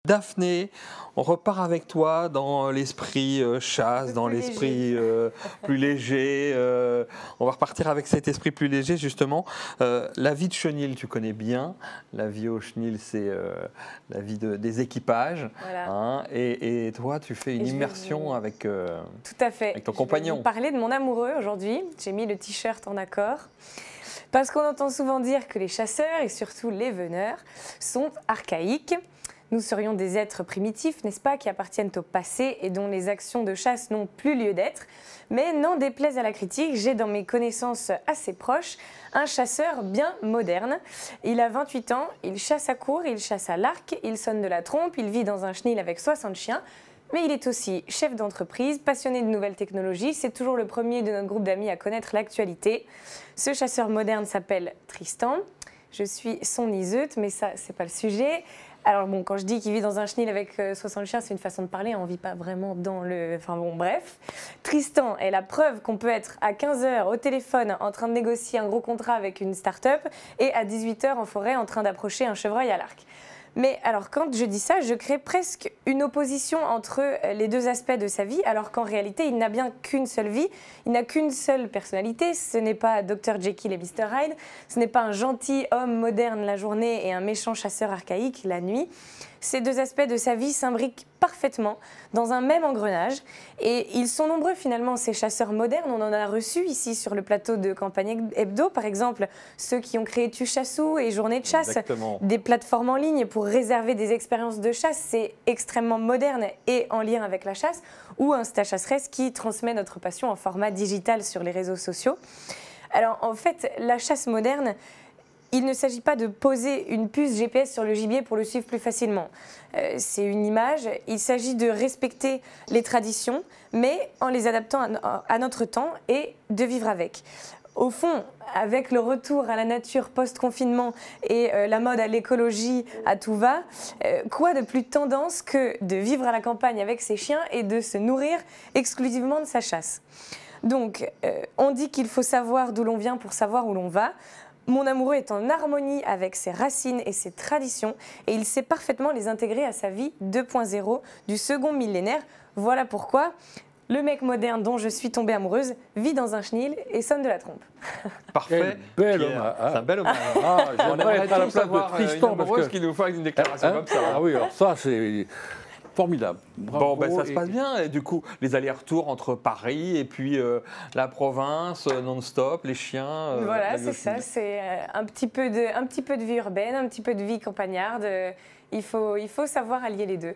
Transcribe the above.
Daphné, on repart avec toi dans l'esprit chasse, dans l'esprit plus léger. On va repartir avec cet esprit plus léger, justement. La vie de chenil, tu connais bien. La vie au chenil, c'est la vie des équipages. Voilà. Hein, et toi, tu fais une immersion avec, tout à fait. avec ton compagnon. Je vais vous parler de mon amoureux aujourd'hui. J'ai mis le t-shirt en accord. Parce qu'on entend souvent dire que les chasseurs, et surtout les veneurs, sont archaïques. Nous serions des êtres primitifs, n'est-ce pas, qui appartiennent au passé et dont les actions de chasse n'ont plus lieu d'être. Mais n'en déplaise à la critique, j'ai dans mes connaissances assez proches un chasseur bien moderne. Il a 28 ans, il chasse à courre, il chasse à l'arc, il sonne de la trompe, il vit dans un chenil avec 60 chiens. Mais il est aussi chef d'entreprise, passionné de nouvelles technologies. C'est toujours le premier de notre groupe d'amis à connaître l'actualité. Ce chasseur moderne s'appelle Tristan. Je suis son iseute, mais ça, c'est pas le sujet. Alors bon, quand je dis qu'il vit dans un chenil avec 60 chiens, c'est une façon de parler, on ne vit pas vraiment dans le... Enfin bon, bref. Tristan est la preuve qu'on peut être à 15 h au téléphone en train de négocier un gros contrat avec une start-up et à 18 h en forêt en train d'approcher un chevreuil à l'arc. Mais alors quand je dis ça, je crée presque une opposition entre les deux aspects de sa vie, alors qu'en réalité, il n'a bien qu'une seule vie, il n'a qu'une seule personnalité. Ce n'est pas Dr Jekyll et Mr Hyde, ce n'est pas un gentil homme moderne la journée et un méchant chasseur archaïque la nuit. Ces deux aspects de sa vie s'imbriquent parfaitement dans un même engrenage. Et ils sont nombreux finalement, ces chasseurs modernes. On en a reçu ici sur le plateau de Campagne Hebdo, par exemple, ceux qui ont créé Tu Chassou et Journée de chasse. Exactement. Des plateformes en ligne pour réserver des expériences de chasse. C'est extrêmement moderne et en lien avec la chasse. Ou Insta Chasseresse qui transmet notre passion en format digital sur les réseaux sociaux. Alors en fait, la chasse moderne, il ne s'agit pas de poser une puce GPS sur le gibier pour le suivre plus facilement. C'est une image, il s'agit de respecter les traditions, mais en les adaptant à notre temps et de vivre avec. Au fond, avec le retour à la nature post-confinement et la mode à l'écologie à tout va, quoi de plus tendance que de vivre à la campagne avec ses chiens et de se nourrir exclusivement de sa chasse. Donc, on dit qu'il faut savoir d'où l'on vient pour savoir où l'on va. Mon amoureux est en harmonie avec ses racines et ses traditions et il sait parfaitement les intégrer à sa vie 2.0 du second millénaire. Voilà pourquoi le mec moderne dont je suis tombée amoureuse vit dans un chenil et sonne de la trompe. Parfait. Bel hommage. C'est un bel hommage. On aimerait être à la place de avoir Tristan. une amoureuse qui nous fasse une déclaration comme ça. Ah oui, alors ça, c'est formidable. Bravo. Bon, ben, ça se passe bien. Et du coup, les allers-retours entre Paris et puis la province, non-stop, les chiens. Voilà, c'est ça. C'est un petit peu de vie urbaine, un petit peu de vie campagnarde. Il faut savoir allier les deux.